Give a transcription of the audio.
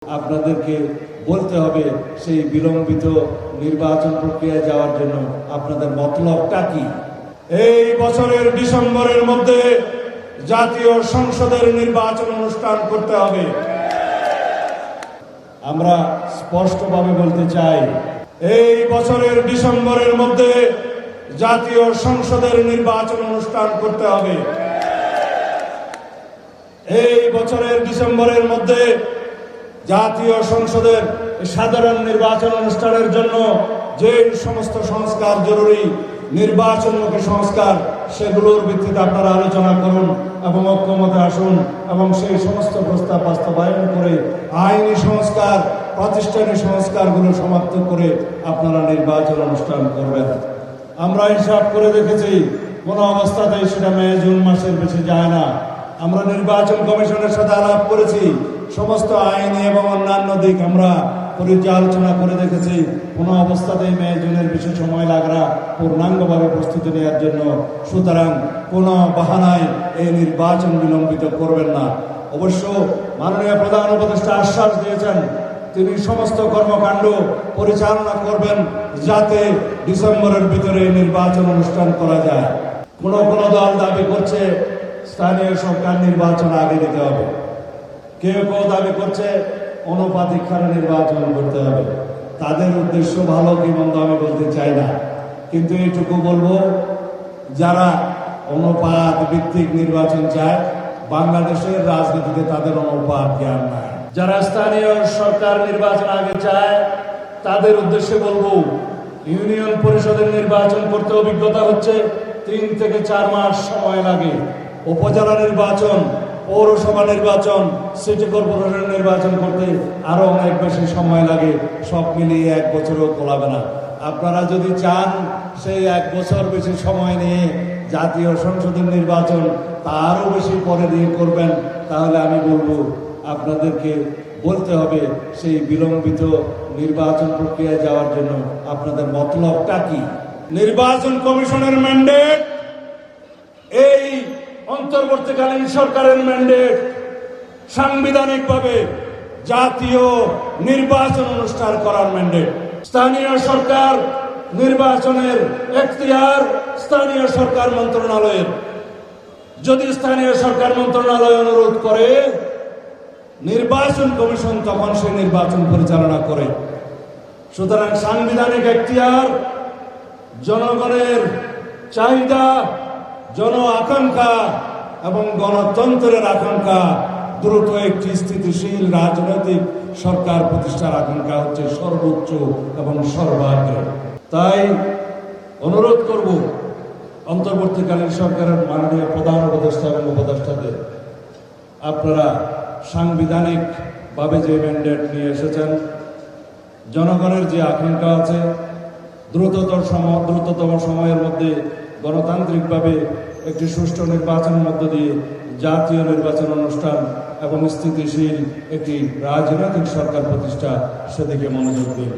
আপনাদেরকে বলতে হবে সেই বিলম্বিত নির্বাচন প্রক্রিয়ায় যাওয়ার জন্য আপনাদের মতলবটা কি। এই বছরের ডিসেম্বরের মধ্যে জাতীয় সংসদের নির্বাচন অনুষ্ঠান করতে হবে। আমরা স্পষ্টভাবে বলতে চাই, এই বছরের ডিসেম্বরের মধ্যে জাতীয় সংসদের নির্বাচন অনুষ্ঠান করতে হবে। এই বছরের ডিসেম্বরের মধ্যে জাতীয় সংসদের সাধারণ নির্বাচন অনুষ্ঠানের জন্য যে সমস্ত সংস্কার জরুরি, নির্বাচনমুখী সংস্কার, সেগুলোর ভিত্তিতে আপনারা আলোচনা করুন এবং ঐক্যমতে আসুন এবং সেই সমস্ত প্রস্তাব বাস্তবায়ন করে আইনি সংস্কার, প্রাতিষ্ঠানিক সংস্কারগুলো সমাপ্ত করে আপনারা নির্বাচন অনুষ্ঠান করবেন। আমরা হিসাব করে দেখেছি, কোনো অবস্থাতেই সেটা মে জুন মাসের বেশি যায় না। আমরা নির্বাচন কমিশনের সাথে আলাপ করেছি, সমস্ত আইনি এবং অন্যান্য দিক আমরা পর্যালোচনা করে দেখেছি, কোনো অবস্থাতেই মে জুনের বেশি সময় লাগরা পূর্ণাঙ্গভাবে প্রস্তুতি নেওয়ার জন্য। সুতরাং কোনো বাহানায় এই নির্বাচন বিলম্বিত করবেন না। অবশ্য মাননীয় প্রধান উপদেষ্টা আশ্বাস দিয়েছেন, তিনি সমস্ত কর্মকাণ্ড পরিচালনা করবেন যাতে ডিসেম্বরের ভিতরে নির্বাচন অনুষ্ঠান করা যায়। কোনো দল দাবি করছে স্থানীয় সরকার নির্বাচন আগে দিতে হবে, কেউ দাবি করছে অনুপাতিক হারে নির্বাচন করতে হবে। তাদের উদ্দেশ্য ভালো কি মন্দ আমি বলতে চাই না, কিন্তু এইটুকু বলবো, যারা অনুপাত ভিত্তিক নির্বাচন চায়, বাংলাদেশের রাজনীতিতে তাদের অনুপাত জ্ঞান নাই। যারা স্থানীয় সরকার নির্বাচন আগে চায়, তাদের উদ্দেশ্যে বলবো, ইউনিয়ন পরিষদের নির্বাচন করতে অভিজ্ঞতা হচ্ছে 3 থেকে 4 মাস সময় লাগে। উপজেলা নির্বাচন, পৌরসভা নির্বাচন, সিটি কর্পোরেশন নির্বাচন করতে আরো অনেক বেশি সময় লাগে। সব মিলিয়ে 1 বছরও কোলাবে না। আপনারা যদি চান সেই 1 বছর বেশি সময় নিয়ে জাতীয় সংসদের নির্বাচন তারও বেশি পরে দিয়ে করবেন, তাহলে আমি বলবো আপনাদেরকে বলতে হবে সেই বিলম্বিত নির্বাচন প্রক্রিয়ায় যাওয়ার জন্য আপনাদের মতলবটা কি। নির্বাচন কমিশনের ম্যান্ডেট এই অন্তর্বর্তীকালীন সরকারের ম্যান্ডেট সাংবিধানিকভাবে জাতীয় নির্বাচন অনুষ্ঠান করার ম্যান্ডেট। স্থানীয় সরকার নির্বাচনের এখতিয়ার স্থানীয় সরকার মন্ত্রণালয়ের। যদি স্থানীয় সরকার মন্ত্রণালয় অনুরোধ করে, নির্বাচন কমিশন তখন সেই নির্বাচন পরিচালনা করে। সুতরাং সাংবিধানিক এখতিয়ার, জনগণের চাহিদা, জন আকাঙ্ক্ষা এবং গণতন্ত্রের আকাঙ্ক্ষা, দ্রুত একটি স্থিতিশীল রাজনৈতিক সরকার প্রতিষ্ঠার আকাঙ্ক্ষা হচ্ছে সর্বোচ্চ এবং সর্বাগ্রে। তাই অনুরোধ করব অন্তর্বর্তীকালীন সরকারের মাননীয় প্রধান উপদেষ্টা এবং উপদেষ্টাদের, আপনারা সাংবিধানিকভাবে যে ম্যান্ডেট নিয়ে এসেছেন, জনগণের যে আকাঙ্ক্ষা আছে, দ্রুততম সময়ের মধ্যে গণতান্ত্রিকভাবে একটি সুষ্ঠু নির্বাচনের মধ্য দিয়ে জাতীয় নির্বাচন অনুষ্ঠান এবং স্থিতিশীল একটি রাজনৈতিক সরকার প্রতিষ্ঠা, সেদিকে মনোযোগ দিন।